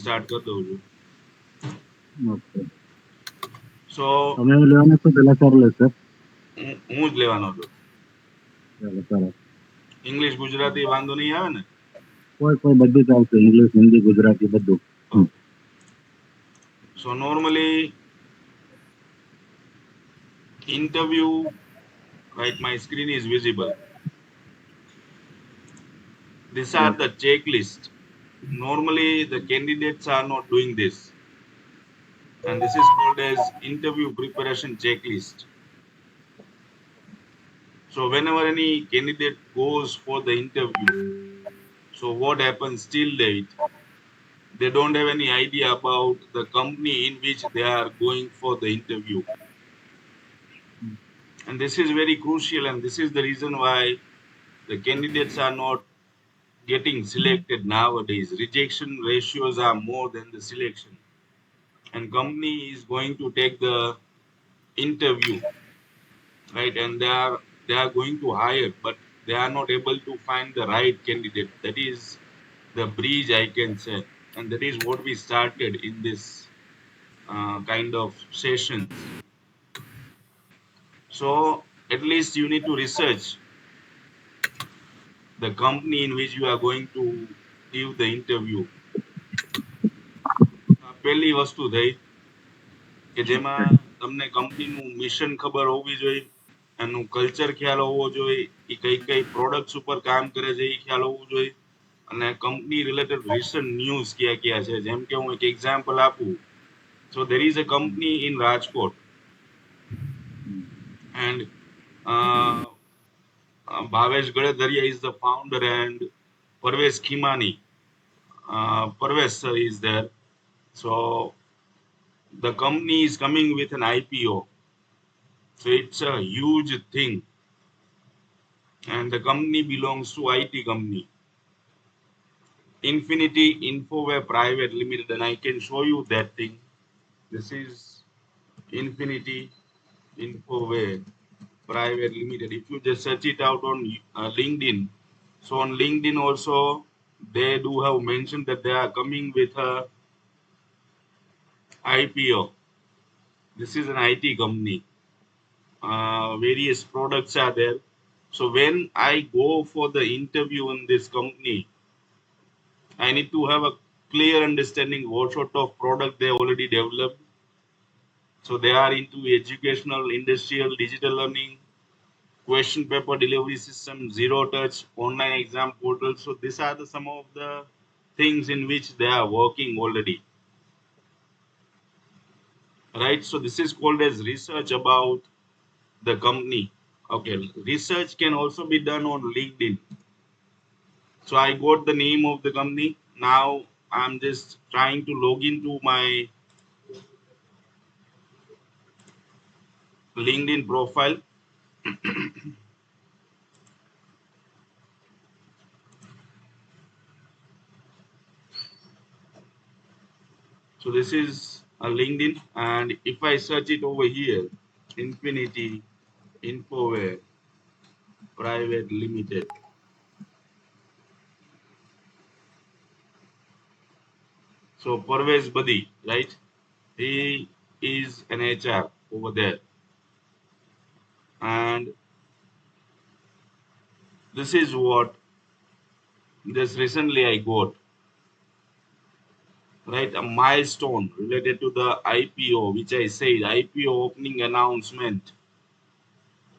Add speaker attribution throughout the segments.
Speaker 1: Start કરી દઉં છું.
Speaker 2: ઓકે.
Speaker 1: સો
Speaker 2: તમે લેવાના છો પેલા સર લેશે?
Speaker 1: હું જ લેવાનો છું.
Speaker 2: ચાલો સરસ.
Speaker 1: ઇંગ્લિશ ગુજરાતી વાંધો નહીં આવે ને?
Speaker 2: કોઈ બધું ચાલશે, ઇંગ્લિશ, હિન્દી, ગુજરાતી બધું.
Speaker 1: સો normally interview, right? My screen is visible. These are the checklist. Normally the candidates are not doing this, and this is called as interview preparation checklist. So whenever any candidate goes for the interview, so what happens till date? They don't have any idea about the company in which they are going for the interview. And this is very crucial, and this is the reason why the candidates are not getting selected nowadays. Rejection ratios are more than the selection. And company is going to take the interview, right? And they are going to hire, but they are not able to find the right candidate. That is the breach, I can say. And that is what we started in this kind of sessions. So at least you need to research the company in which you are going to give the interview. પહેલી વસ્તુ થઈ કે જેમાં તમને કંપનીનું mission ખબર હોવી જોઈએ, એનું કલ્ચર ખ્યાલ હોવો જોઈએ, એ કઈ કઈ પ્રોડક્ટ્સ ઉપર કામ કરે છે એ ખ્યાલ હોવું જોઈએ, અને કંપની રિલેટેડ રિસન્ટ ન્યૂઝ ક્યાં ક્યાં છે. જેમ કે હું એક એક્ઝામ્પલ આપું. So there is a company in Rajkot, and Bhavesh Gadadharia is the founder, and Parvesh Khimani, Parvesh sir is there. So the company is coming with an IPO. So it's a huge thing, and the company belongs to IT company, Infinity Infoware Private Limited, and I can show you that thing. This is Infinity Infoware Private Limited. If you just search it out on LinkedIn, so on LinkedIn also they do have mentioned that they are coming with a IPO. This is an IT company. Various products are there. So when I go for the interview in this company, I need to have a clear understanding what sort of product they already developed. So they are into educational, industrial, digital learning, question paper delivery system, zero touch, online exam portal. So these are some of the things in which they are working already. Right? So this is called as research about the company. Okay, research can also be done on LinkedIn. So I got the name of the company. Now I'm just trying to log into my LinkedIn profile. So this is a LinkedIn, and if I search it over here, Infinity Infoware Private Limited. So Parvez Badi, right? He is an HR over there, and this is what just recently I got, right? A milestone related to the IPO, which I said IPO opening announcement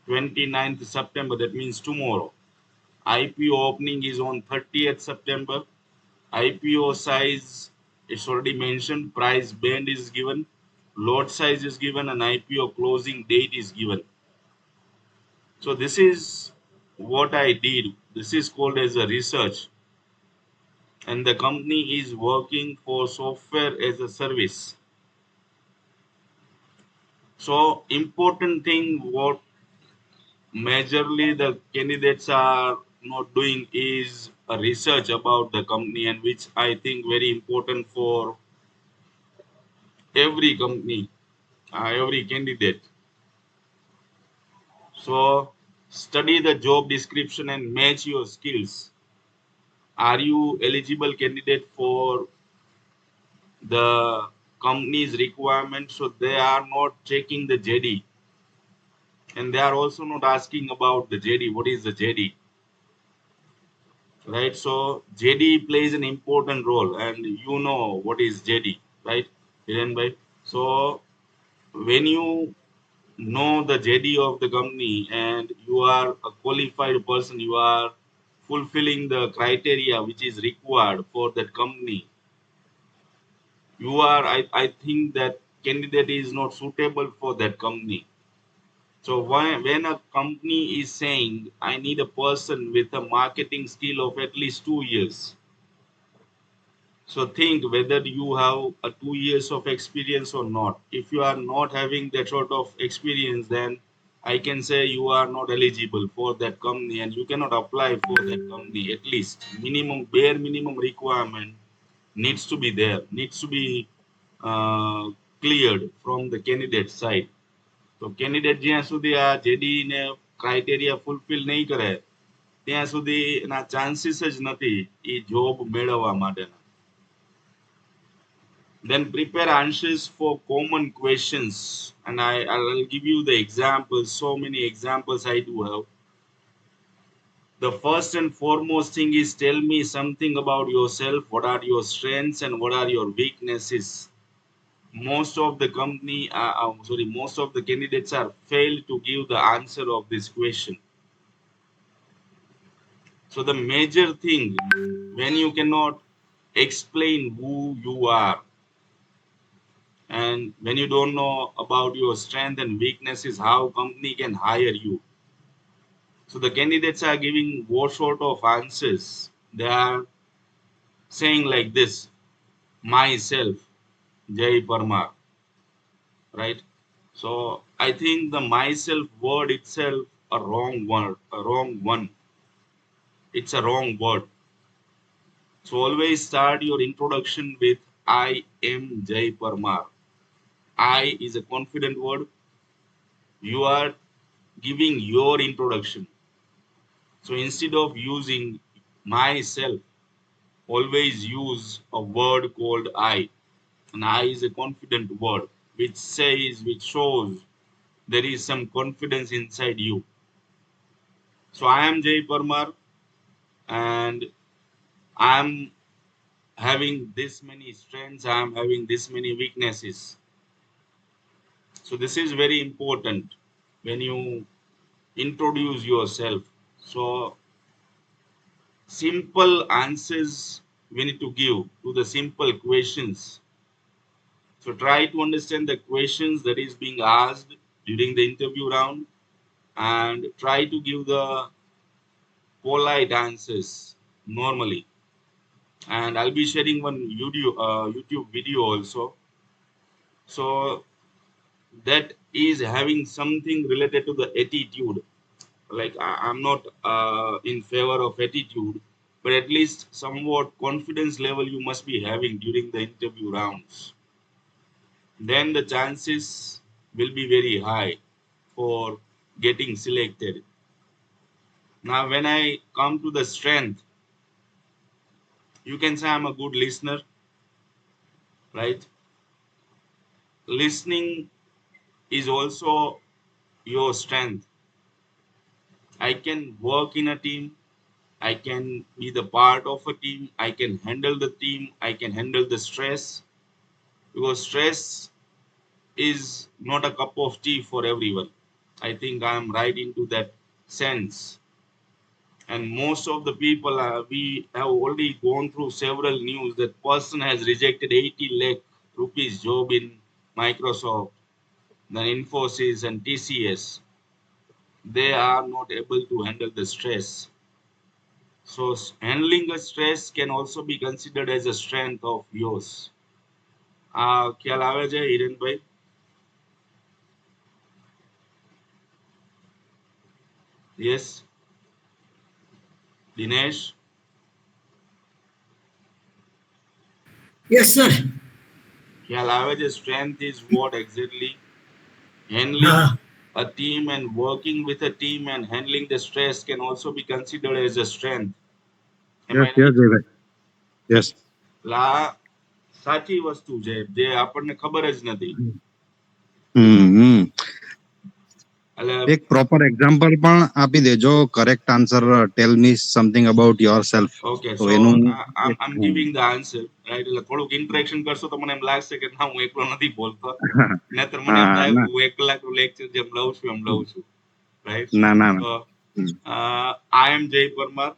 Speaker 1: 29th September. That means tomorrow. IPO opening is on 30th September. IPO size, it's already mentioned, price band is given, lot size is given, and IPO closing date is given. So this is what I did. This is called as a research. And the company is working for software as a service. So important thing what majorly the candidates are not doing is a research about the company, and which I think very important for every company, every candidate. So study the job description and match your skills. Are you eligible candidate for the company's requirement, so they are not checking the JD, and they are also not asking about the JD. What is the JD, right? So JD plays an important role, and you know what is JD, right, Hiren bhai? So when you know the JD of the company and you are a qualified person, you are fulfilling the criteria which is required for that company, you are, I think that candidate is not suitable for that company. So when a company is saying I need a person with a marketing skill of at least 2 years, so think whether you have a 2 years of experience or not. If you are not having that sort of experience, then I can say you are not eligible for that company and you cannot apply for that company. At least minimum, bare minimum requirement needs to be there, needs to be uh, cleared from the candidate side. તો candidate જ્યાં સુધી આ JD ને criteria fulfil નહીં કરે ત્યાં સુધી એના ચાન્સીસ જ નથી એ જોબ મેળવવા માટેના. Then prepare answers for common questions. And I'll give you the examples, so many examples I do have. The first and foremost thing is tell me something about yourself. What are your strengths and what are your weaknesses? Most of the most of the candidates are failed to give the answer of this question. So the major thing, when you cannot explain who you are, and when you don't know about your strength and weaknesses, how company can hire you. So the candidates are giving what sort of answers? They are saying like this: myself, Jayy Parmar, right? So I think the myself word itself a wrong word, a wrong one. It's a wrong word. So always start your introduction with I am Jayy Parmar. I is a confident word. You are giving your introduction. So instead of using myself, always use a word called I. And I is a confident word which says, which shows there is some confidence inside you. So I am Jayy Parmar and I am having this many strengths, I am having this many weaknesses. So this is very important when you introduce yourself. So simple answers we need to give to the simple questions. So try to understand the questions that is being asked during the interview round and try to give the polite answers normally. And I'll be sharing one YouTube video also. So that is having something related to the attitude. Like I'm not in favor of attitude, but at least somewhat confidence level you must be having during the interview rounds. Then the chances will be very high for getting selected. Now, when I come to the strength, you can say I'm a good listener, right? Listening is also your strength. I can work in a team, I can be the part of a team, I can handle the team, I can handle the stress, because stress is not a cup of tea for everyone. I think I am right into that sense. And most of the people we have already gone through several news that person has rejected 80 lakh rupees job in Microsoft, then Infosys and TCS. They are not able to handle the stress. So handling a stress can also be considered as a strength of yours. ખ્યાલ આવે છે હિરેનભાઈ? Yes, Dinesh,
Speaker 3: Yes, sir.
Speaker 1: ખ્યાલ આવે છે strength is what exactly? Handling
Speaker 3: Uh,
Speaker 1: a team and working with a team and handling the stress can also be considered as a strength. Am
Speaker 2: Yes,
Speaker 1: I
Speaker 2: yes,
Speaker 1: right?
Speaker 2: Jay bhai. Yes.
Speaker 1: La સાચી વસ્તુ છે જે આપણને ખબર જ નથી.
Speaker 2: હમ
Speaker 1: એટલે
Speaker 2: એક પ્રોપર એક્ઝામ્પલ પણ આપી દેજો. Correct answer tell me something about yourself.
Speaker 1: Okay,
Speaker 2: તો
Speaker 1: સો
Speaker 2: એનું
Speaker 1: આમ ગિવિંગ ધ આન્સર, રાઈટ? એટલે થોડુંક ઇન્ટરેક્શન કરશો તો મને એમ લાગશે કે ના, હું એકલો નથી બોલતો. નહીતર મને એમ
Speaker 2: હા
Speaker 1: થાય
Speaker 2: ના
Speaker 1: હું 1 કલાકનું લેક્ચર જેમ લઉં છું એમ લઉં છું, રાઈટ?
Speaker 2: ના ના
Speaker 1: So,
Speaker 2: ના. હમ.
Speaker 1: I am Jayy Parmar.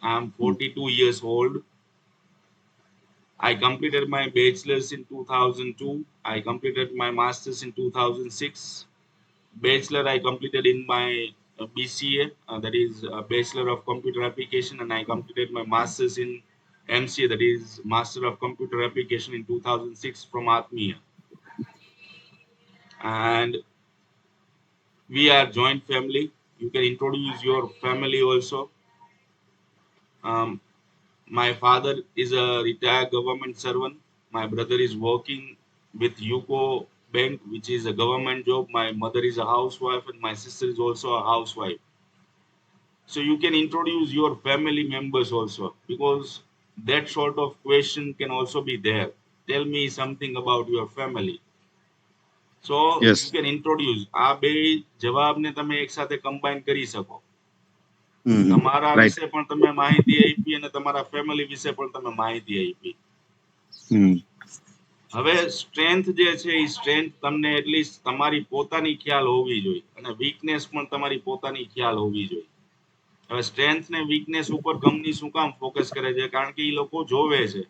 Speaker 1: I am 42 years old. I completed my bachelor's in 2002. I completed my master's in 2006. Bachelor I completed in my BCA, that is Bachelor of Computer Application, and I completed my master's in MCA, that is Master of Computer Application, in 2006 from Atmiya. And we are joint family. You can introduce your family also. Um, my father is a retired government servant. My brother is working with UCO Bank, which is a government job. My mother is a housewife, and my sister is also a housewife. So you can introduce your family members also, because that sort of question can also be there. Tell me something about your family. So you
Speaker 2: yes.
Speaker 1: can introduce. આ બે જવાબને તમે એક સાથે combine કરી શકો.
Speaker 2: હમ.
Speaker 1: તમારા
Speaker 2: right.
Speaker 1: વિશે પણ તમે માહિતી આપી અને તમારા ફેમિલી વિશે પણ તમે માહિતી આપી.
Speaker 2: હમ.
Speaker 1: હવે સ્ટ્રેન્થ જે છે એ સ્ટ્રેન્થ તમને એટલીસ્ટ તમારી પોતાની ખ્યાલ હોવી જોઈએ, અને વીકનેસ પણ તમારી પોતાની ખ્યાલ હોવી જોઈએ. હવે સ્ટ્રેન્થ ને વીકનેસ ઉપર કંપની શું કામ ફોકસ કરે છે? કારણ કે એ લોકો જોવે છે.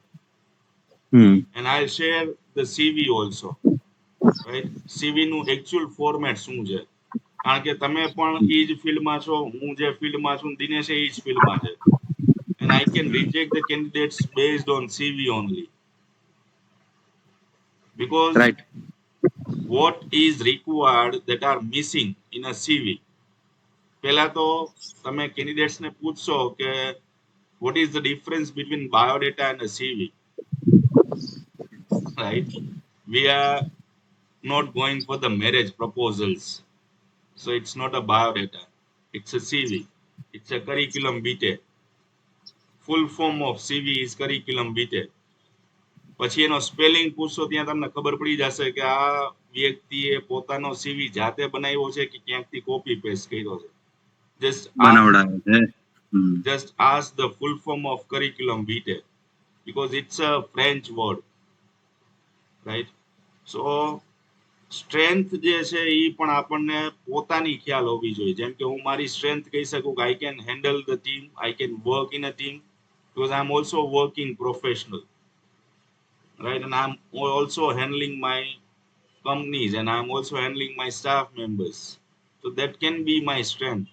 Speaker 2: Hmm.
Speaker 1: And I share the CV also, right? CV નું એકચ્યુઅલ ફોર્મેટ શું છે? કારણ કે તમે પણ એ જ ફિલ્ડમાં છો, હું જે ફિલ્ડમાં છું, દિનેશ એ જ ફિલ્ડમાં છે. And I can reject the candidates based on CV only, because
Speaker 2: right.
Speaker 1: what is required that are missing in a CV. પહેલા તો તમે કેન્ડિડેટ્સને પૂછશો કે what is the difference between biodata and a CV, right? We are not going for the marriage proposals, so it's not a biodata, it's a CV. It's a curriculum vitae. Full form of CV is curriculum vitae. પછી એનો spelling પૂછશો ત્યાં તમને ખબર પડી જશે કે આ વ્યક્તિએ પોતાનો સીવી જાતે બનાવ્યો છે કે ક્યાંકથી કોપી પેસ્ટ કર્યો છે. just ask
Speaker 2: બનાવડાવે છે. હમ.
Speaker 1: just ask the full form of curriculum vitae, because it's a French word, right? So strength જે છે એ પણ આપણને પોતાની ખ્યાલ હોવી જોઈએ. જેમ કે હું મારી સ્ટ્રેન્થ કહી શકું કે I can handle the team, I can work in a team, because I'm also working professional, right? And I'm also handling my companies, and I'm also handling my staff members. So that can be my strength.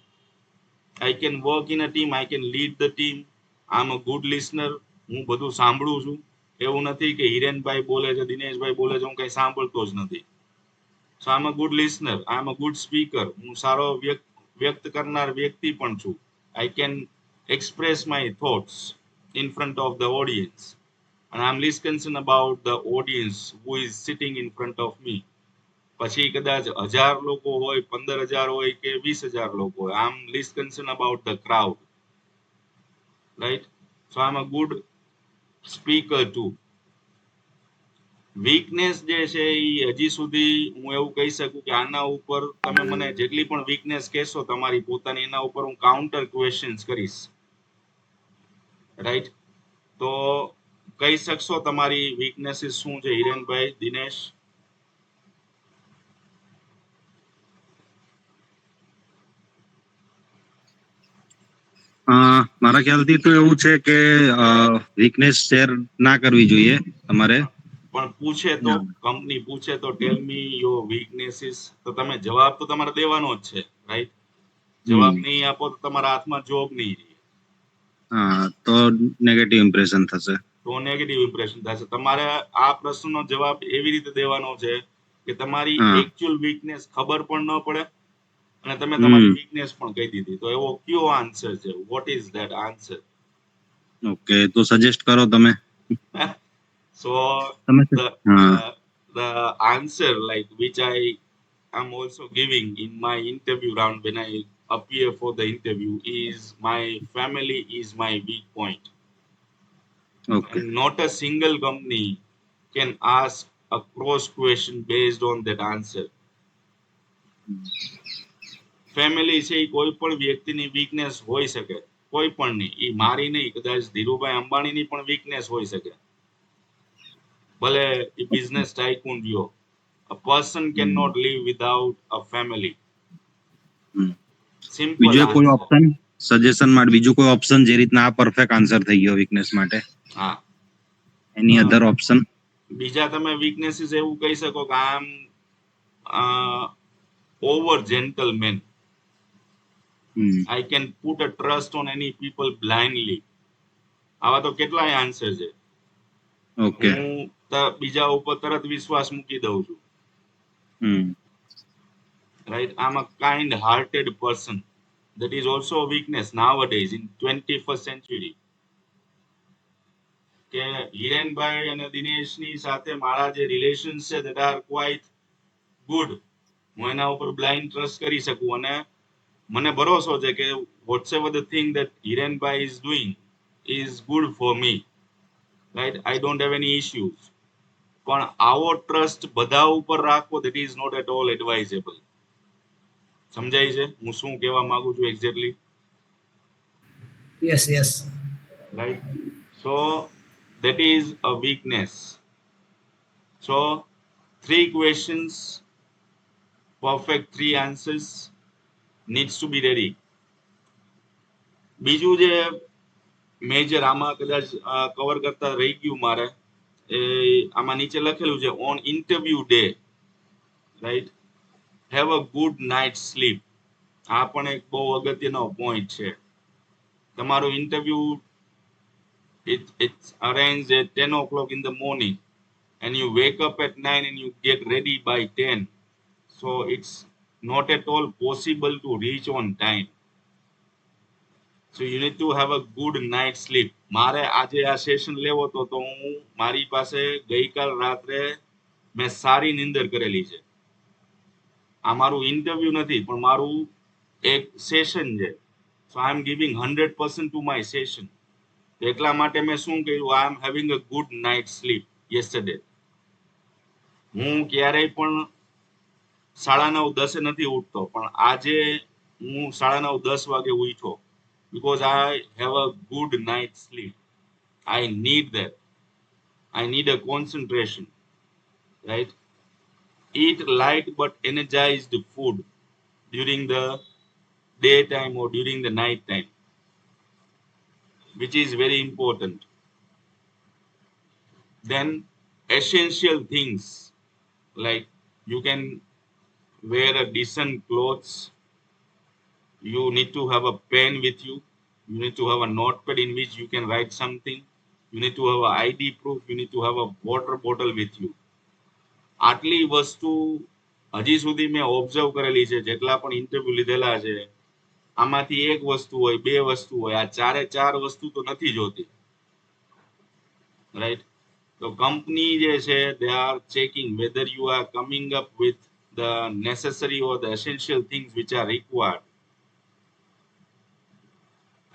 Speaker 1: I can work in a team, I can lead the team. I'm a good listener. હું બધું સાંભળું છું. એવું નથી કે હિરેનભાઈ બોલે છે, દિનેશભાઈ બોલે છે, હું કઈ સાંભળતો જ નથી. So I'm a good listener, I'm a good speaker. હું સારો વ્યક્ત કરનાર વ્યક્તિ પણ છું. I can express my thoughts in front of the audience, and I'm less concerned about the audience who is sitting in front of me. પછી કદાચ 1000 લોકો હોય, 15,000 હોય કે 20,000 લોકો હોય, I am less concern about the crowd, right? So I am a good speaker too. Weakness જે છે એ હજી સુધી હું એવું કહી શકું કે આના ઉપર તમે મને જેટલી પણ વીકનેસ કહેશો તમારી પોતાની, એના ઉપર હું કાઉન્ટર ક્વેશ્ચન્સ કરીશ, રાઈટ? તો કહી શકશો તમારી વીકનેસીસ શું છે, હિરેનભાઈ, દિનેશ?
Speaker 2: મારા ખ્યાલથી તો એવું છે કે વીકનેસ શેર ના કરવી જોઈએ તમારે.
Speaker 1: પણ પૂછે તો, કંપની પૂછે તો ટેલ મી યોર વીકનેસીસ, તો તમે જવાબ તો તમારે દેવાનો જ છે, રાઈટ? જવાબ નહીં આપો તો તમારા હાથમાં જોબ નહીં રહે,
Speaker 2: હા, તો નેગેટિવ ઇમ્પ્રેશન થશે.
Speaker 1: તો નેગેટિવ ઇમ્પ્રેશન થશે. તમારે આ પ્રશ્નનો જવાબ એવી રીતે દેવાનો છે કે તમારી
Speaker 2: હા.
Speaker 1: એકચ્યુઅલ વીકનેસ ખબર પણ ન પડે અને તમે તમારી
Speaker 2: હમ.
Speaker 1: વીકનેસ પણ કહી દીધી. તો એવો કયો આન્સર છે? What is that answer?
Speaker 2: Okay, તો સજેસ્ટ કરો તમે.
Speaker 1: So
Speaker 2: તમે
Speaker 1: the
Speaker 2: હા.
Speaker 1: the answer, like, which I am also giving in my interview round when I appear for the interview, is my family is my weak point.
Speaker 2: Okay.
Speaker 1: and not a single company can ask a cross question based on that answer. Family છે એ કોઈ પણ વ્યક્તિની weakness હોઈ શકે, કોઈ પણ નહીં, એ મારી નહીં, કદાચ ધીરુભાઈ અંબાણીની પણ વીકનેસ હોઈ શકે, ભલે એ બિઝનેસ ટાઇકૂન રહ્યો. A person
Speaker 2: hmm.
Speaker 1: cannot live without a family.
Speaker 2: Hmm.
Speaker 1: Simple
Speaker 2: બીજો કોઈ
Speaker 1: આન્સર.
Speaker 2: ઓપ્શન સજેશન માટે, બીજું કોઈ ઓપ્શન જે રીતના આ પરફેક્ટ આન્સર થઈ ગયો વીકનેસ માટે,
Speaker 1: હા.
Speaker 2: એની અધર ઓપ્શન?
Speaker 1: બીજા તમે વીકનેસીસ એવું કહી શકો કે આમ over gentleman. I can put a trust on any people blindly. આવા તો કેટલાય આન્સર છે.
Speaker 2: ઓકે.
Speaker 1: હું બીજા ઉપર તરત વિશ્વાસ મૂકી દઉં છું. Right? I'm a kind-hearted person. That is also a weakness nowadays in 21st century. કે હિરેનભાઈ અને દિનેશની સાથે મારા જે રિલેશન્સ છે that are quite good. હું એના ઉપર બ્લાઇન્ડ ટ્રસ્ટ કરી શકું અને મને ભરોસો છે કે whatsoever the thing that Hirenbhai is doing is good for me. Right? I don't have any issues. પણ આવો ટ્રસ્ટ બધા ઉપર રાખવો that is not at all advisable. સમજાય છે હું શું કહેવા માંગુ છું exactly?
Speaker 3: Yes, yes.
Speaker 1: Right? So that is a weakness. So 3 questions, perfect 3 answers needs to be ready. બીજું જે મેજર આમાં કદાચ કવર કરતા રહી ગયું મારે, એ આમાં નીચે લખેલું છે on interview day, right, have a good night sleep. આ પણ એક બહુ અગત્યનો પોઈન્ટ છે. તમારું interview it's arranged at 10 o'clock in the morning and you wake up at 9 and you get ready by 10. So it's not at all possible to reach on time. So you need to have a good night sleep. મારે આજે આ session લેવો તો હું મારી પાસે ગઈકાલ રાત્રે મેં સારી નિંદર કરેલી છે. આ મારું ઇન્ટરવ્યુ નથી પણ મારું એક સેશન છે. So I am giving 100% to my session. એટલા માટે મેં શું કર્યું, I am having a good night sleep yesterday. હું ક્યારેય પણ 9:30 નથી ઉઠતો પણ આજે હું 9:30 વાગે ઉઠ્યો because I have a good night sleep. I need that. I need a concentration, right? Eat light but energized food during the daytime or during the night time, which is very important. Then essential things like you can wear a decent clothes, you need to have a pen with you, you need to have a notepad in which you can write something, you need to have a ID proof, you need to have a water bottle with you. આટલી વસ્તુ હજી સુધી મેં observe કરેલી છે, જેટલા પણ interview લીધેલા છે, આમાંથી એક વસ્તુ હોય, બે વસ્તુ હોય, આ ચારે ચાર વસ્તુ તો નથી જોતી. રાઈટ? તો કંપની જે છે they are checking whether you are coming up with the necessary or the essential things which are required.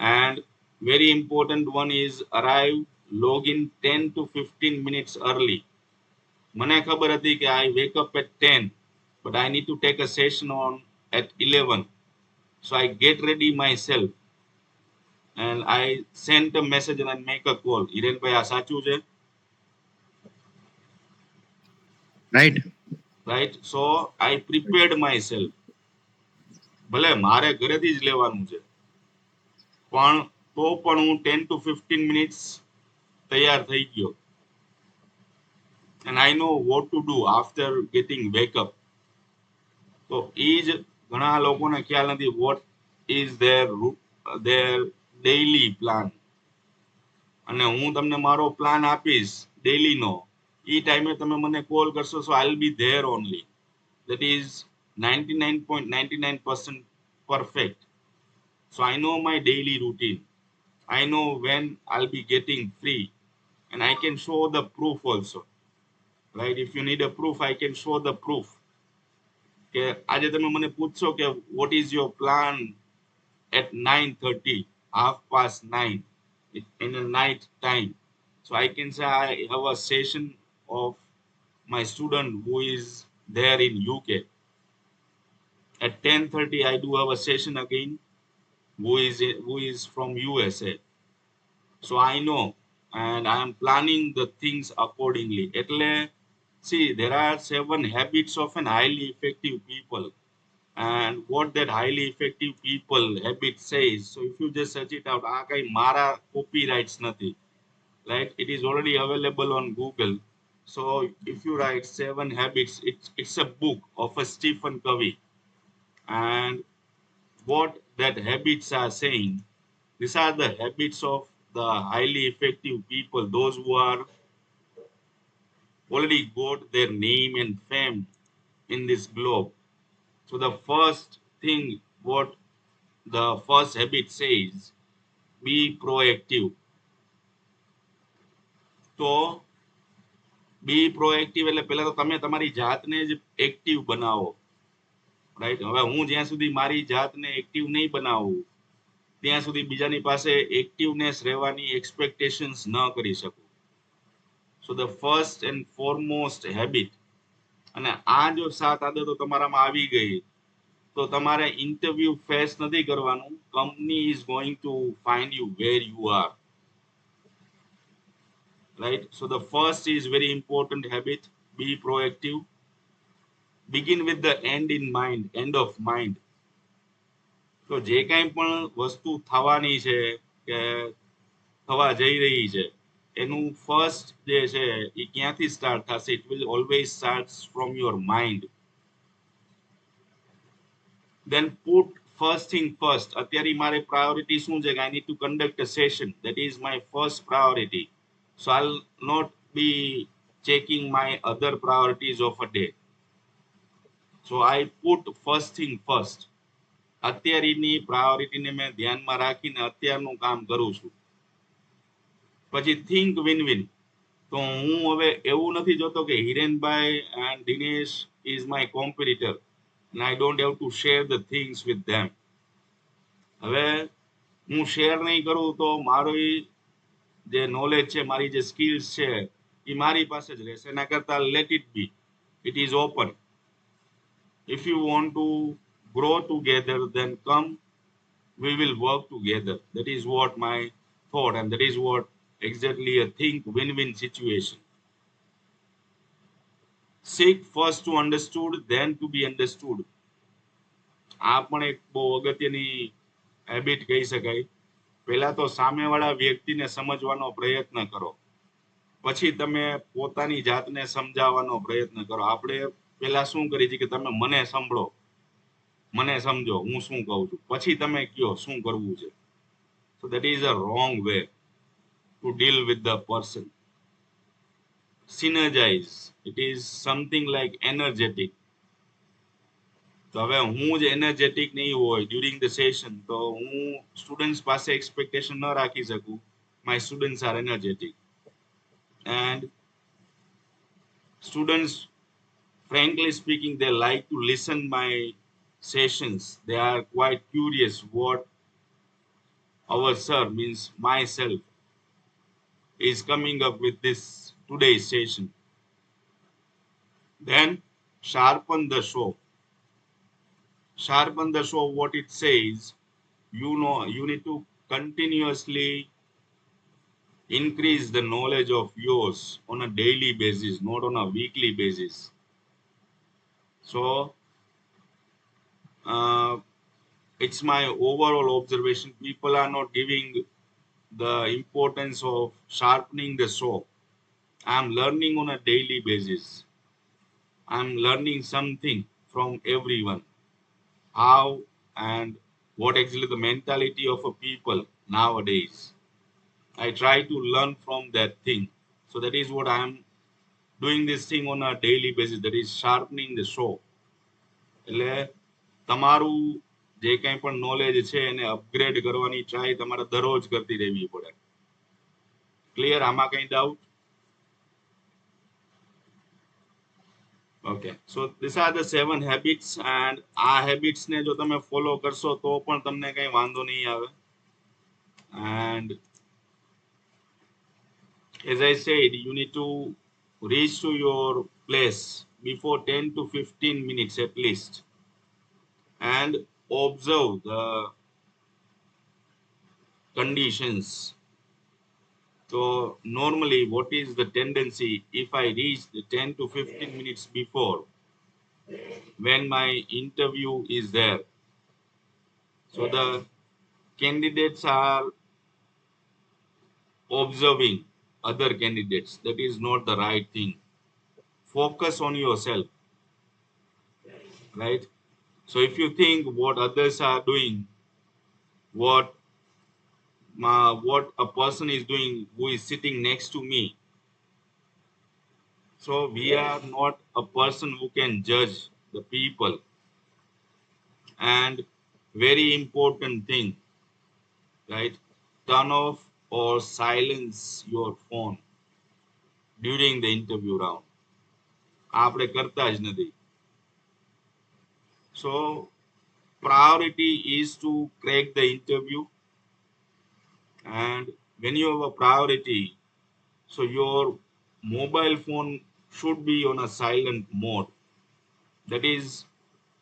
Speaker 1: And very important one is arrive, log in 10 to 15 minutes early. મને ખબર હતી કે I wake up at 10 but I need to take a session on at 11. So I get ready myself and I send a message and I make a call. હિરેનભાઈ આ સાચું છે?
Speaker 2: Right.
Speaker 1: Right? So I prepared myself. ભલે મારે ઘરેથી જ લેવાનું છે પણ તો પણ હું 10 to 15 minutes તૈયાર થઈ ગયો. And I know what to do after getting wake up. તો એ જ ઘણા લોકોને ખ્યાલ નથી what is their daily plan. અને હું તમને મારો પ્લાન આપીશ ડેઈલીનો, એ ટાઈમે તમે મને કોલ કરશો so I'll be there only. That is 99.99% perfect. So I know my daily routine. I know when I'll be getting free and I can show the proof also. Right? If you need a proof, I can show the proof. કે આજે તમે મને પૂછશો કે what is your plan at 9:30, 9:30 in the night time. So I can say I have a session of my student who is there in UK. At 10:30, I do have a session again who is from USA. So I know, and I am planning the things accordingly. Etle, see, there are 7 habits of an highly effective people, and what that highly effective people habit says. So if you just search it out, આ કઈ મારા copyrights નથી, right? It is already available on Google. So if you write 7 habits, it's a book of a Stephen Covey, and what that habits are saying. These are the habits of the highly effective people, those who are already got their name and fame in this globe. So the first thing, what the first habit says, be proactive. તો બી proactive એટલે પહેલા તો તમે તમારી જાતને જ active બનાવો, right? હવે હું જ્યાં સુધી મારી જાતને એક્ટિવ નહીં બનાવું ત્યાં સુધી બીજાની પાસે એક્ટિવનેસ રહેવાની એક્સપેક્ટેશન્સ ન કરી શકું. So the first and foremost habit, અને આ જો 7 આદતો તમારામાં આવી ગઈ તો તમારે ઇન્ટરવ્યુ ફેસ નથી કરવાનું. Company is going to find you were you are, right? So the first is very important habit, be proactive. Begin with the end in mind, end of mind. તો જે કાંઈ પણ વસ્તુ થવાની છે કે થવા જઈ રહી છે એનું ફર્સ્ટ જે છે એ ક્યાંથી સ્ટાર્ટ થશે? It will always start from your mind. Then put first thing first. અત્યારે મારે પ્રાયોરિટી શું છે કે I need to conduct a session. That is my first priority. So I'll not be checking my other priorities of a day. So I put first thing first. અત્યારની પ્રાયોરિટીને મેં ધ્યાનમાં રાખીને અત્યારનું કામ કરું છું. પછી થિંક વિન વિન. તો હું હવે એવું નથી જોતો કે Hirenbhai and Dinesh is my competitor and I don't have to share the things with them. હવે હું શેર નહીં કરું તો મારી જે નોલેજ છે, મારી જે સ્કિલ્સ છે એ મારી પાસે જ રહેશે. એના કરતા let it be, it is open. If you want to grow together, then come, we will work together. That is what my thought, and that is what exactly a think win-win situation. Seek first to understood, then to be understood. આ પણ એક બહુ અગત્યની habit કહી શકાય. પહેલા તો સામેવાળા વ્યક્તિને સમજવાનો પ્રયત્ન કરો, પછી તમે પોતાની જાતને સમજાવવાનો પ્રયત્ન કરો. આપણે પહેલા શું કરીએ છીએ કે તમે મને સાંભળો, મને સમજો, હું શું કહું છું, પછી તમે કયો શું કરવું છે. So that is a wrong way to deal with the person. Synergize. It is something like energetic. તો હવે હું જ એનર્જેટિક નહીં હોય ડ્યુરિંગ ધ સેશન તો હું સ્ટુડન્ટ્સ પાસે એક્સપેક્ટેશન ન રાખી શકું. My students are energetic and students, frankly speaking, they like to listen my sessions. They are quite curious what our sir, means myself, is coming up with this today's session. Then sharpen the show. Sharpen the show, what it says, you know, you need to continuously increase the knowledge of yours on a daily basis, not on a weekly basis. So it's my overall observation, people are not giving the importance of sharpening the saw. I'm learning on a daily basis. I'm learning something from everyone, how and what actually the mentality of a people nowadays. I try to learn from that thing. So that is what I am doing this thing on a daily basis, that is sharpening the saw. એટલે તમારું જે કંઈ પણ knowledge છે એને upgrade કરવાની try તમારે દરરોજ કરતી રહેવી પડે. ક્લિયર? આમાં કઈ doubt? Okay, so this are the 7 habits and આ હેબિટ્સ ને જો તમે ફોલો કરશો તો પણ તમને કઈ વાંધો નહીં આવે. And As I said, you need to reach to your place before 10 to 15 minutes at least and observe the conditions. So normally what is the tendency if I reach the 10 to 15 minutes before when my interview is there? So the candidates are observing other candidates. That is not the right thing. Focus on yourself, right? So if you think what others are doing, what what a person is doing who is sitting next to me, so we are not a person who can judge the people. And very important thing, right? Turn off or silence your phone during the interview round. આપણે કરતા જ નથી. So priority is to crack the interview, and when you have a priority, so your mobile phone should be on a silent mode. That is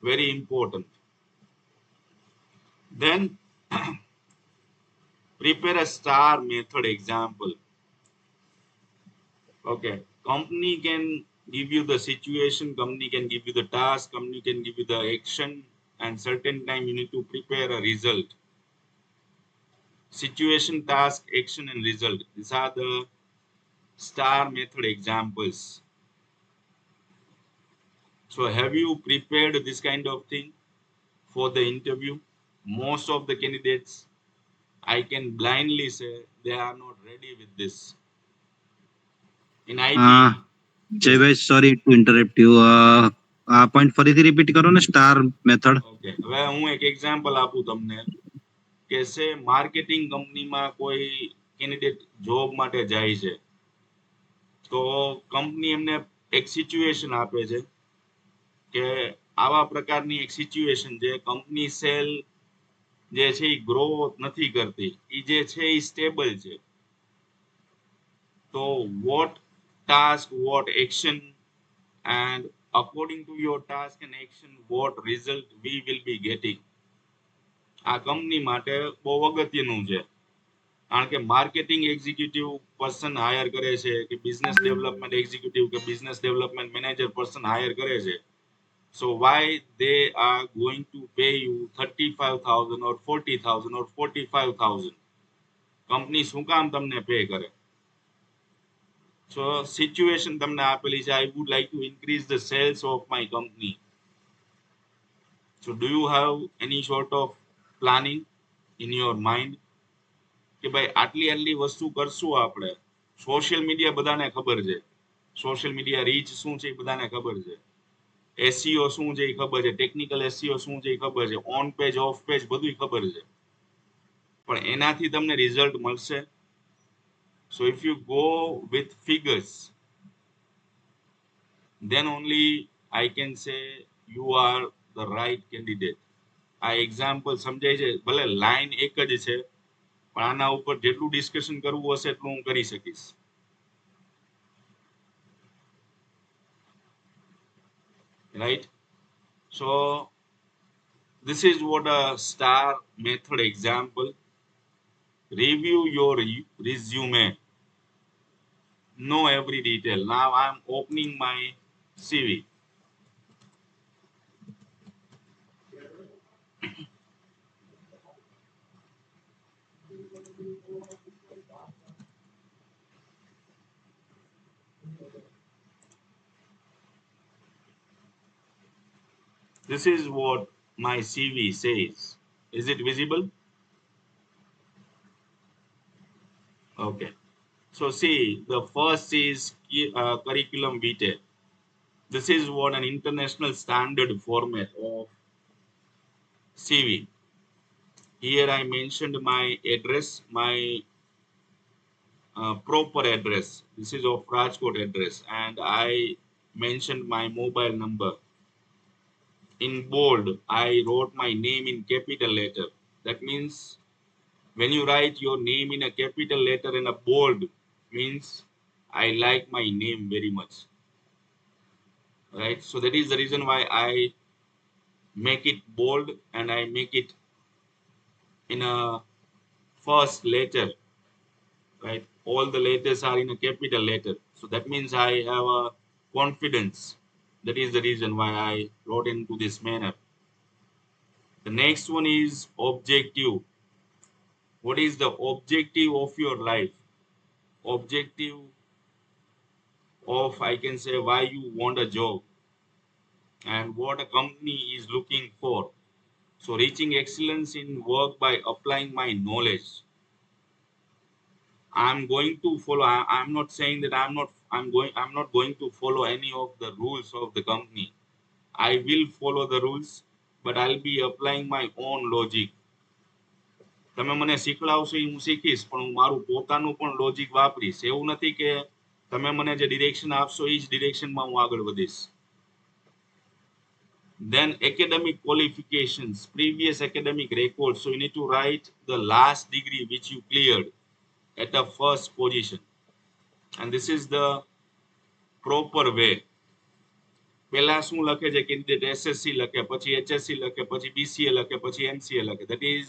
Speaker 1: very important. Then prepare a star method example. Okay, company can give you the situation, company can give you the task, company can give you the action, and certain time you need to prepare a result. Situation, task, action, and result. These are the star method examples. So have you prepared this kind of thing for the interview? Most of the candidates, I can blindly say, they are not ready with this. In
Speaker 2: Uh,
Speaker 1: IT, yes.
Speaker 2: Jayvesh, sorry to interrupt you. આ point ફરીથી repeat કરો ને star method.
Speaker 1: Okay, હવે હું એક example આપું તમને કે છે માર્કેટિંગ કંપનીમાં કોઈ કેન્ડિડેટ જોબ માટે જાય છે તો કંપની એમને એક સિચ્યુએશન આપે છે કે આવા પ્રકારની એક સિચ્યુએશન જે કંપની સેલ જે છે એ ગ્રો નથી કરતી, એ જે છે એ સ્ટેબલ છે. તો what task, what action, and according to your task and action, what result we will be getting. આ કંપની માટે બહુ અગત્યનું છે. કારણ કે માર્કેટિંગ એક્ઝિક્યુટિવ પર્સન હાયર કરે છે કે બિઝનેસ ડેવલપમેન્ટ એક્ઝિક્યુટિવ કે business development manager person higher કરે છે. So why they are going to pay you 35,000 or 40,000 or 45,000? Company શું કામ તમને પે કરે? So situation તમને આપેલી છે, I would like to increase the sales of my company. So do you have any sort of planning in your mind કે ભાઈ આટલી આટલી વસ્તુ કરશું આપણે? સોશિયલ મીડિયા બધાને ખબર છે, સોશિયલ મીડિયા રીચ શું છે એ બધાને ખબર છે, એસઈઓ શું છે એ ખબર છે, ટેકનિકલ એસઈઓ શું છે એ ખબર છે, ઓન પેજ ઓફ પેજ બધું ખબર છે, પણ એનાથી તમને રિઝલ્ટ મળશે? So if you go with figures, then only I can say you are the right candidate. આ એક્ઝામ્પલ સમજાય છે? ભલે લાઈન એક જ છે, પણ આના ઉપર જેટલું ડિસ્કશન કરવું હશે એટલું હું કરી શકીશ. Right? So this is what a star method example. Review your resume. Know every detail. Now I'm opening my CV. This is what my CV says. Is it visible? Okay. So see, the first is curriculum vitae. This is what an international standard format of CV. Here I mentioned my address, my proper address. This is of Rajkot address, and I mentioned my mobile number. In bold, I wrote my name in capital letter. That means when you write your name in a capital letter in a bold, means I like my name very much, right? So that is the reason why I make it bold and I make it in a first letter, right? All the letters are in a capital letter. So that means I have a confidence. That is the reason why I wrote into this manner. The next one is objective. What is the objective of your life? Objective of, I can say, why you want a job and what a company is looking for. So reaching excellence in work by applying my knowledge. I'm going to follow. I'm not saying that I'm not going to follow any of the rules of the company. I will follow the rules, but I'll be applying my own logic. તમે મને શીખડાવશો એ હું શીખીશ પણ હું મારું પોતાનું પણ logic વાપરીશ. એવું નથી કે તમે મને જે ડિરેક્શન આપશો એ જ ડિરેક્શનમાં હું આગળ વધીશ. Then academic qualifications, previous academic records. So you need to write the last degree which you cleared at the first position. And this is the proper way. પહેલા શું લખે છે કેન્ડિડેટ એસએસસી લખે પછી એચએસસી લખે પછી બીસીએ લખે પછી એમસીએ લખે. That is,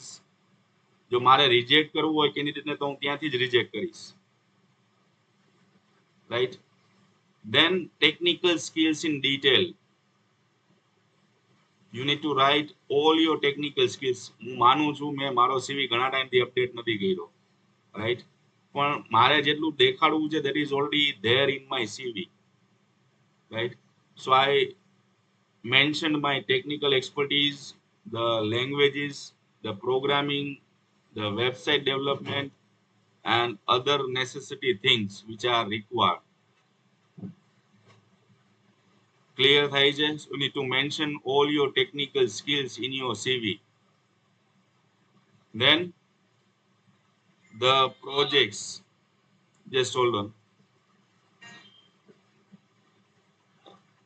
Speaker 1: જો મારે રિજેક્ટ કરવું હોય કેન્ડિડેટને તો હું ત્યાંથી જ રિજેક્ટ કરીશ, right? Then technical skills in detail. You need to write all your technical skills. હું માનું છું મેં મારો સીવી ઘણા ટાઈમથી અપડેટ નથી કર્યો, right? પણ મારે જેટલું દેખાડવું છે that is already there in my CV, right? So I mentioned my technical expertise, the languages, the programming, the website development, and other necessity things which are required. Clear થાય છે? So you need to mention all your technical skills in your CV. Then the projects. Just hold on.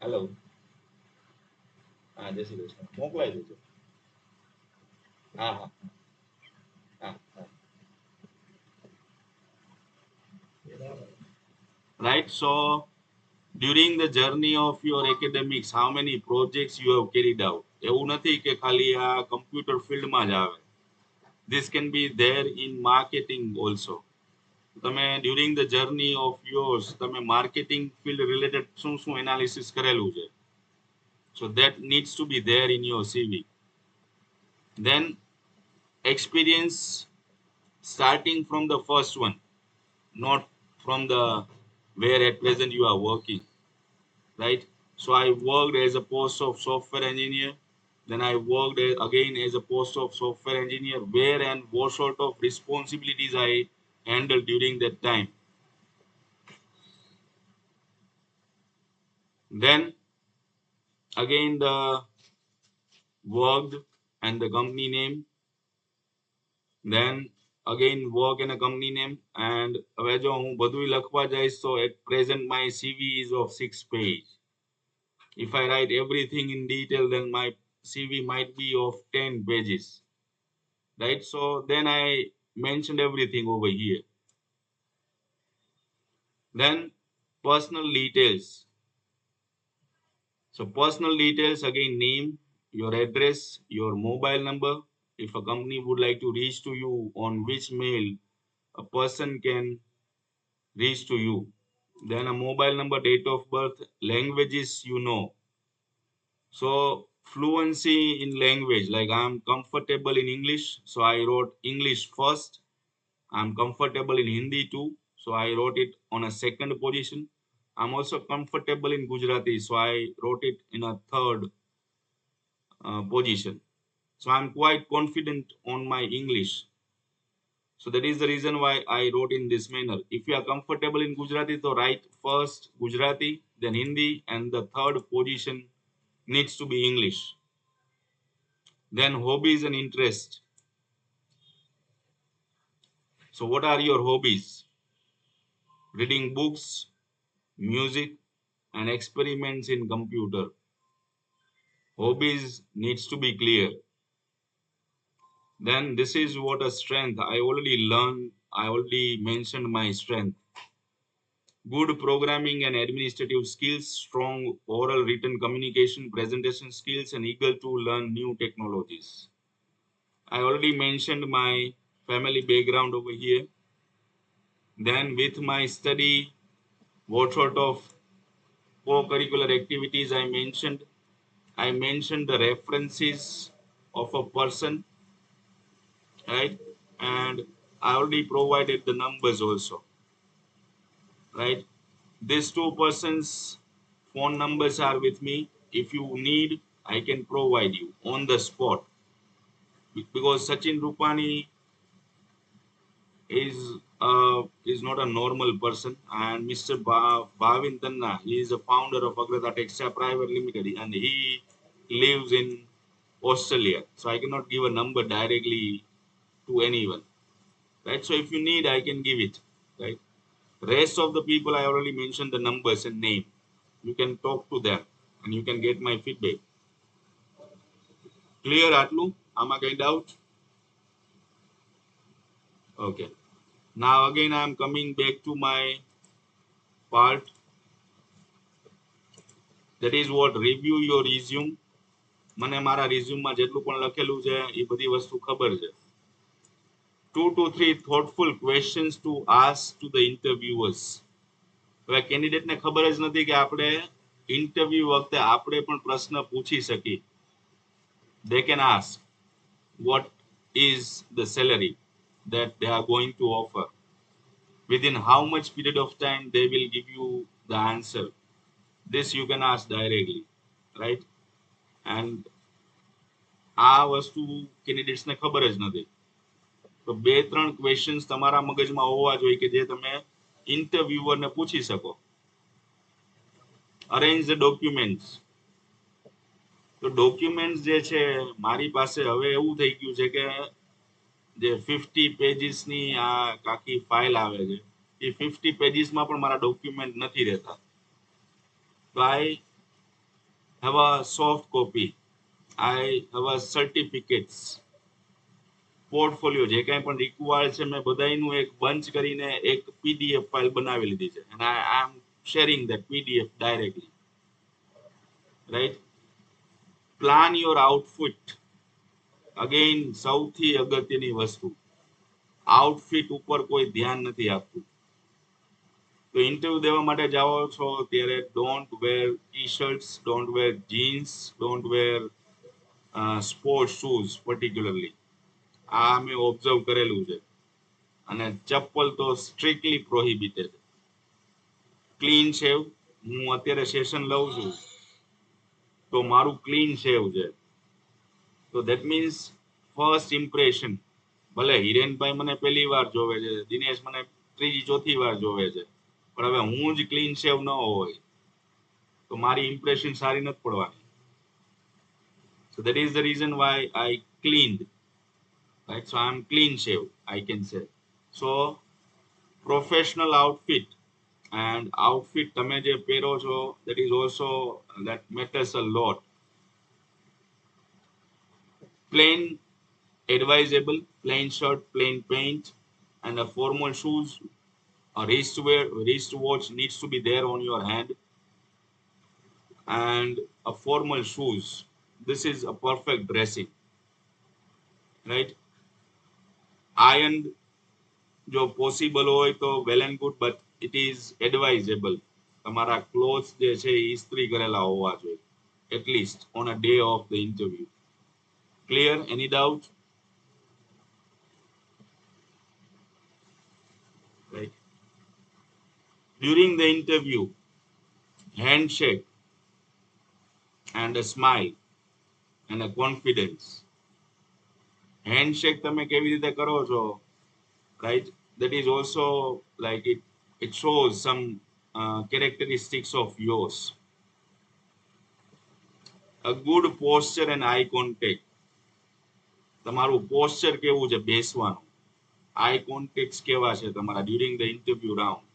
Speaker 1: Hello. હા જય શ્રી કૃષ્ણ. મોકલાઈ દેજો. હા હા હા હા. Right. So during the journey of your academics, how many projects you have carried out? એવું નથી કે ખાલી આ computer field માં જ આવે. This can be there in marketing also. તમે during the journey of yours તમે marketing field related શું analysis કરેલું છે. So that needs to be there in your CV. Then experience starting from the first one, not from the where at present you are working, right? So I worked as a post of software engineer. Then I worked again as a post of software engineer. Where and what sort of responsibilities I handled during that time. Then again the worked and the company name. Then again work and a company name. And હવે જો હું બધું લખવા જઈશ so at present my CV is of 6 page. If I write everything in detail then my CV might be of 10 pages, right? So then I mentioned everything over here. Then personal details. So personal details, again name, your address, your mobile number. If a company would like to reach to you, on which mail a person can reach to you. Then a mobile number, date of birth, languages you know. So fluency in language, like I'm comfortable in English, so I wrote English first. I'm comfortable in Hindi too, so I wrote it on a second position. I'm also comfortable in Gujarati, so I wrote it in a third position. So I'm quite confident on my English. So that is the reason why I wrote in this manner. If you are comfortable in Gujarati, so write first Gujarati, then Hindi, and the third position needs to be English. Then hobbies and interest. So what are your hobbies? Reading books, music, and experiments in computer. Hobbies needs to be clear. Then this is what a strength. I already mentioned my strength. good programming and administrative skills, strong oral written communication, presentation skills, and eager to learn new technologies. I already mentioned my family background over here. Then, with my study, what sort of co-curricular activities I mentioned. I mentioned the references of a person, right? And I already provided the numbers also, right? These two persons' phone numbers are with me. If you need, I can provide you on the spot because Sachin Rupani is not a normal person, and Mr. Bhavin Tanna, he is a founder of Agrata Textile Private Limited, and he lives in Australia. So I cannot give a number directly to anyone, right? So if you need, I can give it, right? Rest of the people I already mentioned the numbers and name. You can talk to them, and you can get my feedback. Clear, Atlu? Am I going doubt? Okay. Now again, I am coming back to my part. That is what review your resume. મને મારા રિઝ્યુમમાં જેટલું પણ લખેલું છે એ બધી વસ્તુ ખબર છે. 2 to 3 thoughtful questions to ask to the interviewers. હવે કેન્ડિડેટને ખબર જ નથી કે આપણે ઇન્ટરવ્યુ વખતે આપણે પણ પ્રશ્ન પૂછી શકી. They can ask what is the salary that they are going to offer, within how much period of time they will give you the answer. This you can ask directly, right? And આ વસ્તુ કેન્ડિડેટ્સને ખબર જ નથી. તો 2-3 questions તમારા મગજમાં હોવા જોઈએ કે જે તમે ઇન્ટરવ્યુઅરને પૂછી શકો. Arrange the documents. તો ડોક્યુમેન્ટ્સ જે છે મારી પાસે હવે એવું થઈ ગયું છે કે જે 50 પેજીસની આ આખી ફાઇલ આવે છે એ 50 પેજીસમાં પણ મારા ડોક્યુમેન્ટ નથી રહેતા. તો I have a soft copy, I have a certificates, portfolio જે કાંઈ પણ રિક્વાયર્ડ છે મેં બધાનું એક બંચ કરીને એક પીડીએફ ફાઇલ બનાવી લીધી છે અને I am sharing that PDF directly, right? Plan your outfit. Again સૌથી અગત્યની વસ્તુ, આઉટફિટ ઉપર કોઈ ધ્યાન નથી આપતું. તો ઇન્ટરવ્યુ દેવા માટે જાઓ છો ત્યારે don't wear T shirts, don't wear jeans, don't wear sports shoes particularly. આ મેં ઓબ્ઝર્વ કરેલું છે. અને ચપ્પલ તો સ્ટ્રિક્ટલી પ્રોહિબિટેડ. ક્લીન શેવ, હું અત્યારે સેશન લઉં છું તો મારું ક્લીન શેવ છે. તો દેટ મીન્સ ફર્સ્ટ ઇમ્પ્રેશન, ભલે હિરેનભાઈ મને પહેલી વાર જોવે છે, દિનેશ મને ત્રીજી ચોથી વાર જોવે છે, પણ હવે હું જ ક્લીન શેવ ન હોય તો મારી ઇમ્પ્રેશન સારી નથી પડવાની. So that is the reason why I cleaned, right? So I'm clean shave, I can say. So professional outfit and outfit તમે જે પહેરો છો that is also that matters a lot. Plain advisable, plain shirt, plain pant, and a formal shoes. A wristwatch needs to be there on your hand, and a formal shoes. This is a perfect dressing, right? Iron જો possible હોય તો well and good, but it is advisable. તમારા clothes જે છે એ ઇસ્ત્રી કરેલા હોવા જોઈએ at least on a day of the interview. Clear? Any doubt? Right. During the interview, handshake and a smile and a confidence. Handshake તમે કેવી રીતે કરો છો, right? That is also like it shows some characteristics of yours. A good posture and eye contact. તમારું posture કેવું છે બેસવાનું, eye contact કેવા છે તમારા during the interview round.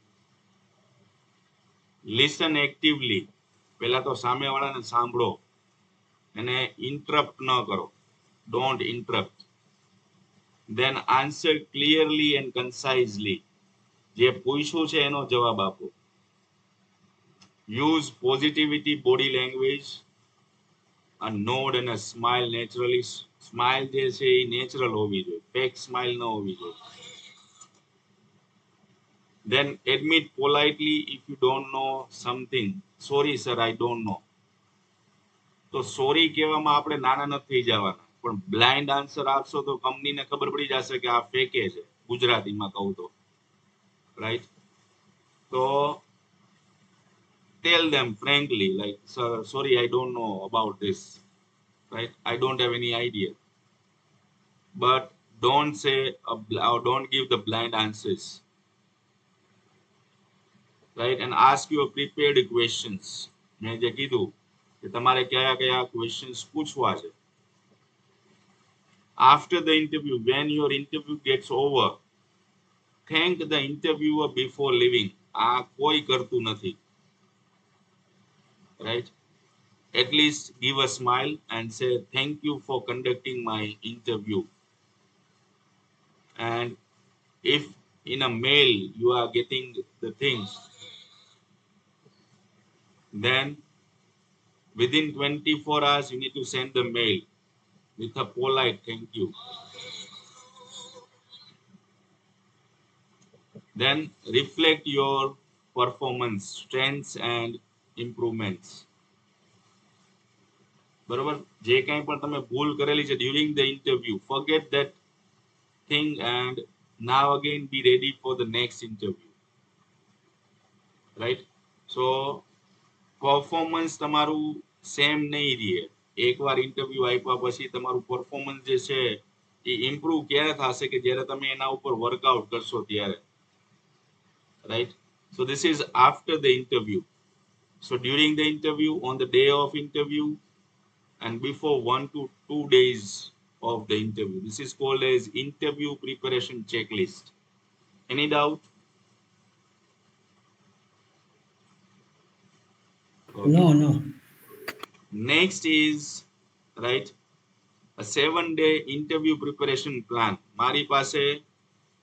Speaker 1: Listen actively. પહેલા તો સામેવાળાને સાંભળો, એને ઇન્ટરપ્ટ ન કરો, don't interrupt. Then answer clearly and concisely. જે પૂછ્યું છે એનો જવાબ આપો. Use positivity body language, a nod and a smile naturally. Smile જે છે એ નેચરલ હોવી જોઈએ, ફેક સ્માઇલ ન હોવી જોઈએ. Then admit politely if you don't know something. Sorry sir, I don't know. તો સોરી કહેવામાં આપણે નાના નથી થઈ જવાના, પણ બ્લાઇન્ડ આન્સર આપશો તો કંપનીને ખબર પડી જશે કે આ ફેકે છે, ગુજરાતીમાં કહું તો. રાઈટ? તો tell them frankly, like, sir, sorry, I don't know about this. Right? I don't have any idea. But don't say or don't give the blind answers. Right? And ask your prepared questions. મેં જે કીધું કે તમારે કયા કયા questions પૂછવા છે. After the interview, when your interview gets over, thank the interviewer before leaving. આ કોઈ કરતું નથી. Right? At least give a smile and say thank you for conducting my interview. And if in a mail you are getting the things, then within 24 hours you need to send the mail with a polite thank you. Then reflect your performance, strengths and improvements. બરોબર? જે કંઈ પણ તમે ભૂલ કરેલી છે during the interview, forget that thing and now again be ready for the next interview. Right? So performance તમારું same નહીં રહે. એકવાર ઇન્ટરવ્યુ આપ્યા પછી તમારું પરફોર્મન્સ જે છે એ ઇમ્પ્રુવ ક્યારે થશે કે જ્યારે તમે એના ઉપર વર્કઆઉટ કરશો ત્યારે. Right? So this is after the interview. So during the interview, on the day of interview, and before 1 to 2 days of the interview. This is called as interview preparation checklist. Any doubt? Okay.
Speaker 3: No.
Speaker 1: Next is, right, a 7-day interview preparation plan. મારી પાસે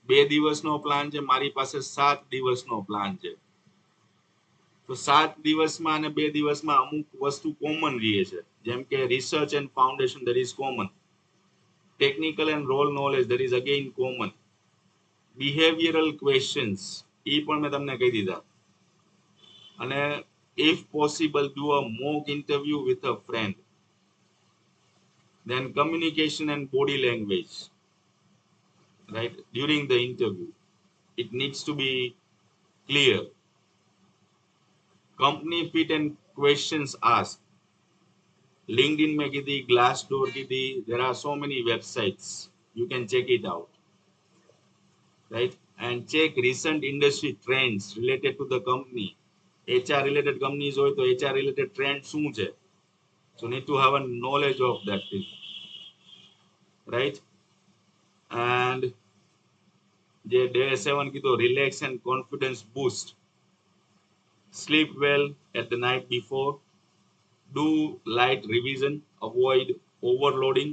Speaker 1: 2 દિવસનો plan છે, મારી પાસે 7 દિવસનો plan છે. તો 7 દિવસમાં અને 2 દિવસમાં અમુક વસ્તુ કોમન રહે છે, જેમ કે research and foundation, that is common. Technical and role knowledge, that is again common. Behavioral questions, એ પણ મેં તમને કહી દીધા. અને if possible do a mock interview with a friend. Then communication and body language, right, during the interview, it needs to be clear. Company fit and questions asked. LinkedIn में कीधी, Glassdoor कीधी, there are so many websites, you can check it out. Right? And check recent industry trends related to the company. HR related companies હોય તો HR related trend શું છે? So need to have a knowledge of that thing. Right? And જે day 7 કીધો, relax and confidence boost. Sleep well at the night before. Do light revision. Avoid overloading.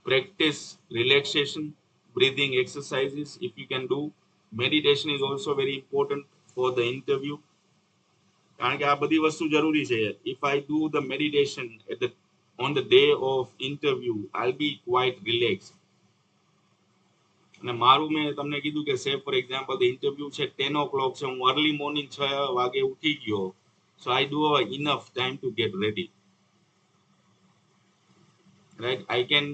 Speaker 1: Practice relaxation, breathing exercises if you can do. Meditation is also very important for the interview. કારણ કે આ બધી વસ્તુ જરૂરી છે. If I do the meditation on the day of interview, I'll be quite relaxed. અને મારું મેં તમને કીધું કે say for example the interview છે 10 o'clock છે, હું early morning 6 વાગે ઉઠી ગયો, so I do enough time to get ready. Right? I can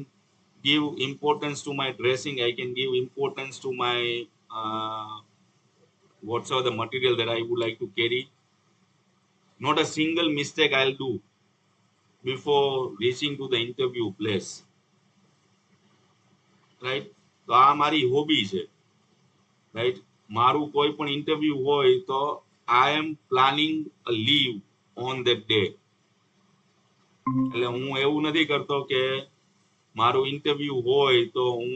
Speaker 1: give importance to my dressing, I can give importance to my whatsoever the material that I would like to carry. Not a single mistake I'll do before reaching to the interview place. Right? તો આ મારી hobby છે. Right? મારું કોઈ પણ interview હોય તો I am planning a leave on that day. એટલે હું એવું નથી કરતો કે મારું ઇન્ટરવ્યુ હોય તો હું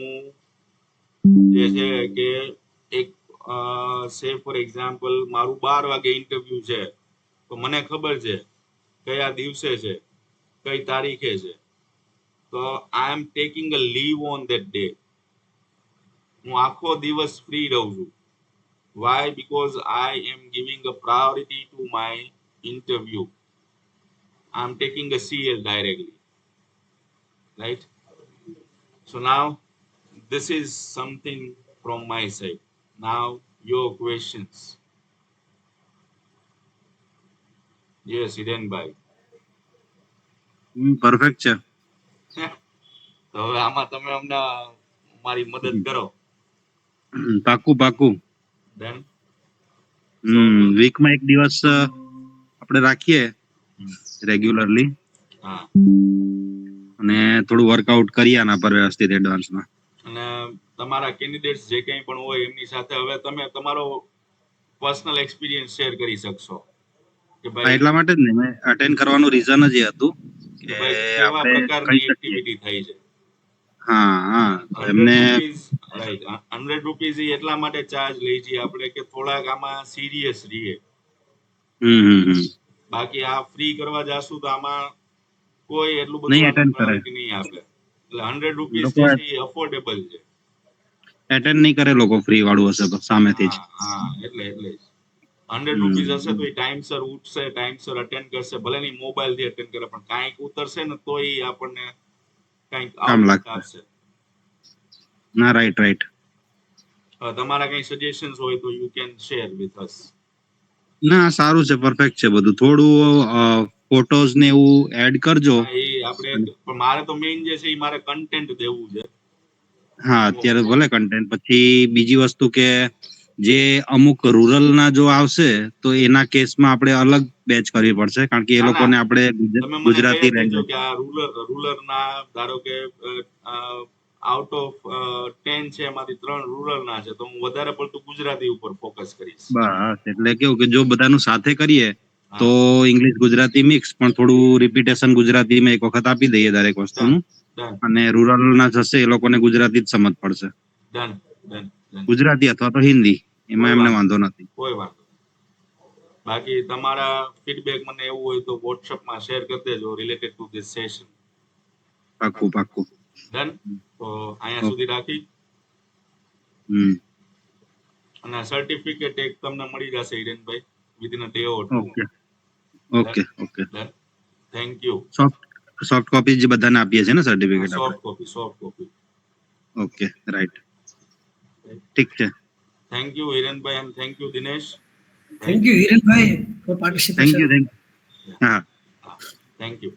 Speaker 1: જે છે કે એક say for example મારું 12 વાગે ઇન્ટરવ્યુ છે, તો મને ખબર છે કયા દિવસે છે, કઈ તારીખે છે, તો I am taking a leave on that day. હું આખો દિવસ ફ્રી રહું છું. Why? Because I am giving a priority to my interview, I'm taking a CL directly, right? So now this is something from my side. Now your questions. Yes, Hirenbhai.
Speaker 2: Perfect છે.
Speaker 1: તો હવે આમાં તમે અમને મારી મદદ કરો.
Speaker 2: પાકું પાકું.
Speaker 1: Then so
Speaker 2: વીકમાં એક દિવસ આપણે રાખીએ રેગ્યુલરલી
Speaker 1: હા,
Speaker 2: અને થોડું વર્કઆઉટ કરીએ આના પર વ્યવસ્થિત એડવાન્સમાં.
Speaker 1: અને તમારા કેન્ડિડેટ્સ જે કંઈ પણ હોય એમની સાથે હવે તમે તમારો પર્સનલ એક્સપિરિયન્સ શેર કરી શકશો કે
Speaker 2: હા,
Speaker 1: ભાઈ
Speaker 2: એટલા માટે જ ને મેં અટેન્ડ કરવાનું રીઝન જ એ હતું
Speaker 1: કે
Speaker 2: કે
Speaker 1: ભાઈ કેવા
Speaker 2: આપણે
Speaker 1: પ્રકારની
Speaker 2: કહી શકીએ.
Speaker 1: એક્ટિવિટી થઈ છે.
Speaker 2: હા હા, તો
Speaker 1: 100
Speaker 2: એમને
Speaker 1: રૂપીઝ રાઈટ, 100 રૂપીઝ એટલા માટે ચાર્જ લઈ છીએ આપણે કે થોડાક આમાં સિરિયસ રહીએ.
Speaker 2: હમ.
Speaker 1: બાકી આ ફ્રી કરવા જાશું તો આમાં કોઈ એટલું બધું
Speaker 2: નહીં
Speaker 1: આપણે
Speaker 2: એટેન્ડ કરે
Speaker 1: પ્રાયોરિટી નહીં આપે. એટલે 100 રૂપીઝ
Speaker 2: લોકો,
Speaker 1: જે છે એ અફોર્ડેબલ છે.
Speaker 2: એટેન્ડ નહીં કરે લોકો ફ્રી વાળું હશે તો સામેથી જ.
Speaker 1: હા એટલે જ 100 રૂપીઝ હશે તો
Speaker 2: હમ.
Speaker 1: એ ટાઈમસર ઉઠશે, ટાઈમસર અટેન્ડ કરશે, ભલે ની મોબાઈલ થી અટેન્ડ કરે પણ કાંઈક ઉતરશે ને તો એ આપણને કાંઈક
Speaker 2: કામ
Speaker 1: આઉટપુટ
Speaker 2: લાગશે.
Speaker 1: આપશે.
Speaker 2: ના, રાઈટ રાઈટ.
Speaker 1: તમારા કઈ સજેશન્સ હોય તો you can share with us.
Speaker 2: ના, સારું છે, પરફેક્ટ છે બધું. થોડું ફોટોઝ ને એવું એડ કરજો.
Speaker 1: હા, એ આપણે પણ મારે તો મેઇન જે છે એ મારે કન્ટેન્ટ દેવું છે.
Speaker 2: હા, અત્યારે ભલે કન્ટેન્ટ. પછી બીજી વસ્તુ કે જે અમુક રૂરલ ના જો આવશે તો એના કેસમાં આપણે અલગ બેચ કરવી પડશે, કારણ કે એ
Speaker 1: ના ના,
Speaker 2: લોકોને આપણે
Speaker 1: તમે મને કહી જ
Speaker 2: ગુજરાતી
Speaker 1: દેજો
Speaker 2: લેંગ્વેજ.
Speaker 1: કે આ રૂરલ ના ધારો કે આઉટ ઓફ 10 છે એમાંથી 3 રૂરલ ના છે તો હું વધારે પડતું ગુજરાતી ઉપર ફોકસ કરીશ.
Speaker 2: બસ, એટલે કેવું કે જો બધાનું સાથે કરીએ તો
Speaker 1: હા,
Speaker 2: ઇંગ્લિશ ગુજરાતી મિક્સ, પણ થોડું રિપીટેશન ગુજરાતીમાં એક વખત આપી દઈએ દરેક
Speaker 1: ડન
Speaker 2: વસ્તુનું.
Speaker 1: ડન
Speaker 2: અને રૂરલ ના થશે એ લોકોને ગુજરાતી જ સમજ પડશે,
Speaker 1: ડન ડન ડન.
Speaker 2: ગુજરાતી અથવા તો હિન્દી, એમાં
Speaker 1: કોઈ
Speaker 2: એમને
Speaker 1: વાંધો
Speaker 2: વાંધો નથી.
Speaker 1: કોઈ વાંધો. બાકી તમારા ફીડબેક મને એવું હોય તો વોટ્સઅપમાં શેર કરી દેજો રિલેટેડ ટુ ધીસ સેશન.
Speaker 2: પાક્કું પાક્કું.
Speaker 1: ડન. તો અહીંયા સુધી રાખી
Speaker 2: હમ.
Speaker 1: અને સર્ટિફિકેટ એક તમને મળી જશે Hirenbhai within a day or two.
Speaker 2: Okay
Speaker 1: done
Speaker 2: okay okay.
Speaker 1: Done. Thank you.
Speaker 2: Soft copy જે બધાને આપીએ છીએ ને સર્ટિફિકેટ આપણે.
Speaker 1: Soft copy.
Speaker 2: Okay, right. ઠીક છે.
Speaker 1: Thank you Hirenbhai and thank you Dinesh.
Speaker 3: Thank
Speaker 1: right.
Speaker 3: you, Hirenbhai, for
Speaker 2: thank
Speaker 3: participation.
Speaker 2: You. હા.
Speaker 1: Thank you.